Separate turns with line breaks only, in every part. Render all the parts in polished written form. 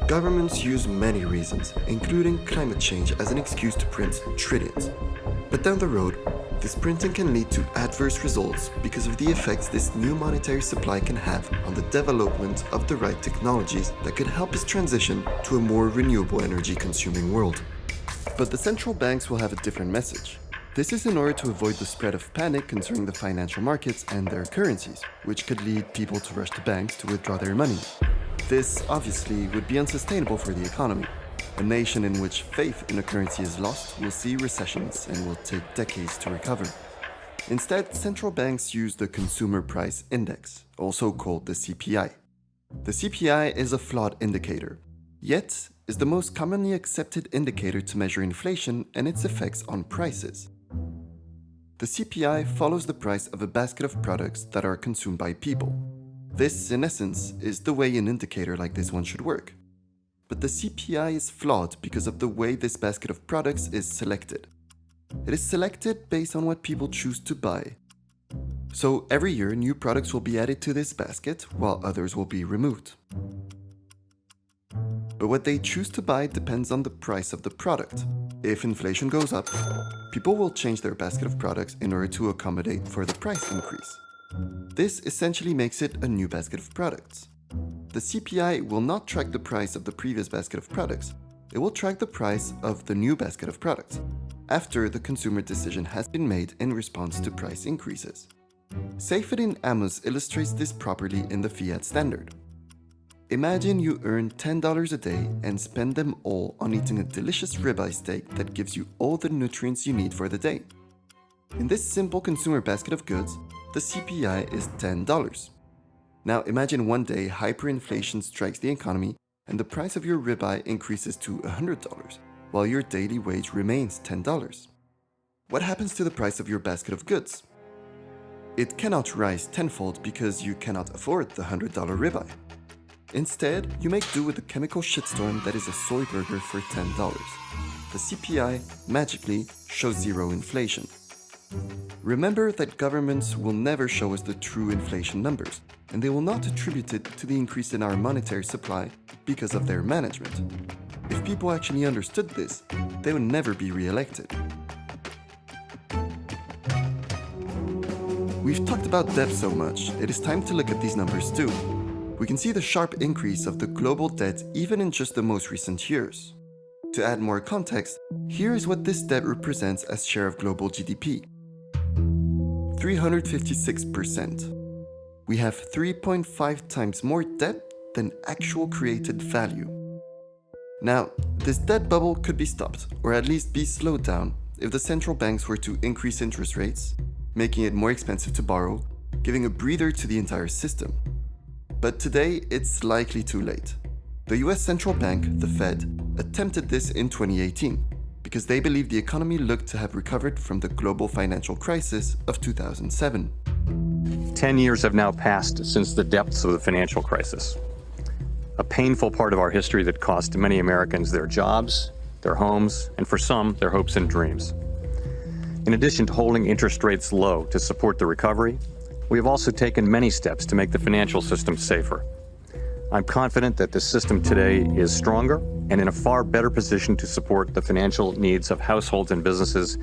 Governments use many reasons, including climate change, as an excuse to print trillions. But down the road, this printing can lead to adverse results because of the effects this new monetary supply can have on the development of the right technologies that could help us transition to a more renewable energy consuming world. But the central banks will have a different message. This is in order to avoid the spread of panic concerning the financial markets and their currencies, which could lead people to rush to banks to withdraw their money. This, obviously, would be unsustainable for the economy. A nation in which faith in a currency is lost will see recessions and will take decades to recover. Instead, central banks use the Consumer Price Index, also called the CPI. The CPI is a flawed indicator, yet is the most commonly accepted indicator to measure inflation and its effects on prices. The CPI follows the price of a basket of products that are consumed by people. This, in essence, is the way an indicator like this one should work. But the CPI is flawed because of the way this basket of products is selected. It is selected based on what people choose to buy. So every year, new products will be added to this basket, while others will be removed. But what they choose to buy depends on the price of the product. If inflation goes up, people will change their basket of products in order to accommodate for the price increase. This essentially makes it a new basket of products. The CPI will not track the price of the previous basket of products. It will track the price of the new basket of products, after the consumer decision has been made in response to price increases. Seyfedin Amos illustrates this properly in the fiat standard. Imagine you earn $10 a day and spend them all on eating a delicious ribeye steak that gives you all the nutrients you need for the day. In this simple consumer basket of goods, the CPI is $10. Now imagine one day hyperinflation strikes the economy and the price of your ribeye increases to $100, while your daily wage remains $10. What happens to the price of your basket of goods? It cannot rise tenfold because you cannot afford the $100 ribeye. Instead, you make do with the chemical shitstorm that is a soy burger for $10. The CPI magically shows zero inflation. Remember that governments will never show us the true inflation numbers, and they will not attribute it to the increase in our monetary supply because of their management. If people actually understood this, they would never be re-elected. We've talked about debt so much, it is time to look at these numbers too. We can see the sharp increase of the global debt even in just the most recent years. To add more context, here is what this debt represents as share of global GDP. 356%. We have 3.5 times more debt than actual created value. Now, this debt bubble could be stopped, or at least be slowed down, if the central banks were to increase interest rates, making it more expensive to borrow, giving a breather to the entire system. But today, it's likely too late. The US Central Bank, the Fed, attempted this in 2018 because they believed the economy looked to have recovered from the global financial crisis of 2007.
10 years have now passed since the depths of the financial crisis, a painful part of our history that cost many Americans their jobs, their homes, and for some, their hopes and dreams. In addition to holding interest rates low to support the recovery, we have also taken many steps to make the financial system safer. I'm confident that the system today is stronger and in a far better position to support the financial needs of households and businesses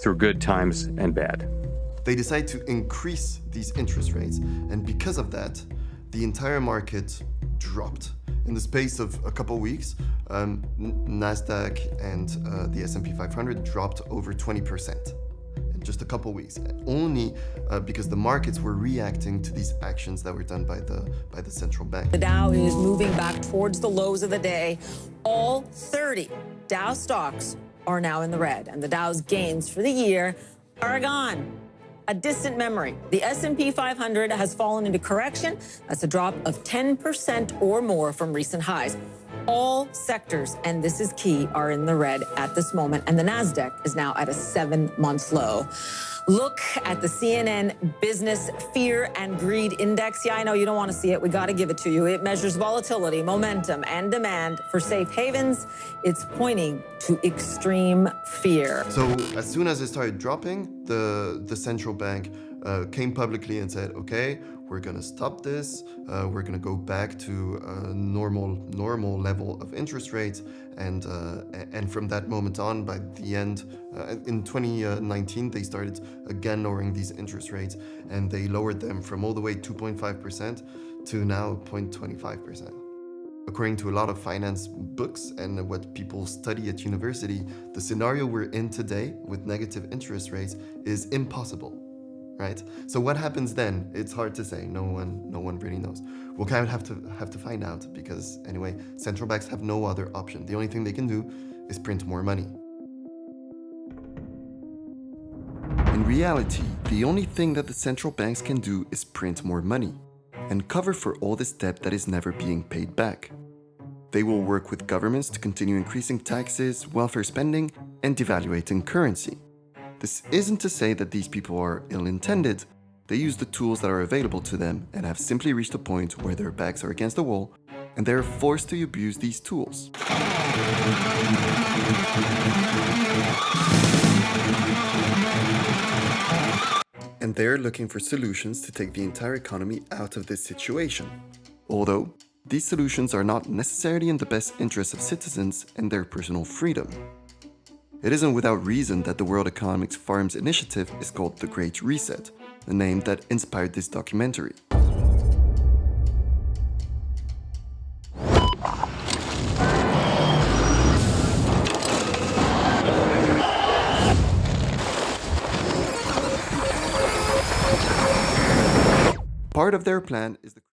through good times and bad.
They decide to increase these interest rates, and because of that, the entire market dropped. In the space of a couple weeks, Nasdaq and the S&P 500 dropped over 20%. Just a couple weeks, only because the markets were reacting to these actions that were done by the central bank.
The Dow is moving back towards the lows of the day. All 30 Dow stocks are now in the red, and the Dow's gains for the year are gone. A distant memory. The S&P 500 has fallen into correction. That's a drop of 10% or more from recent highs. All sectors, and this is key, are in the red at this moment, and the Nasdaq is now at a 7-month low. Look at the CNN Business Fear and Greed Index. Yeah, I know you don't want to see it. We got to give it to you. It measures volatility, momentum, and demand for safe havens. It's pointing to extreme fear.
So as soon as it started dropping, the central bank came publicly and said, okay, we're gonna stop this, we're gonna go back to a normal level of interest rates, and from that moment on, by the end, in 2019, they started again lowering these interest rates, and they lowered them from all the way 2.5% to now 0.25%. According to a lot of finance books and what people study at university, the scenario we're in today with negative interest rates is impossible, right? So what happens then? It's hard to say. No one really knows. We'll kind of have to find out, because anyway, central banks have no other option. The only thing they can do is print more money. In reality, the only thing that the central banks can do is print more money and cover for all this debt that is never being paid back. They will work with governments to continue increasing taxes, welfare spending, and devaluating currency. This isn't to say that these people are ill-intended. They use the tools that are available to them and have simply reached a point where their backs are against the wall and they are forced to abuse these tools. And they're looking for solutions to take the entire economy out of this situation. Although, these solutions are not necessarily in the best interest of citizens and their personal freedom. It isn't without reason that the World Economic Forum's initiative is called the Great Reset, the name that inspired this documentary. Part of their plan is the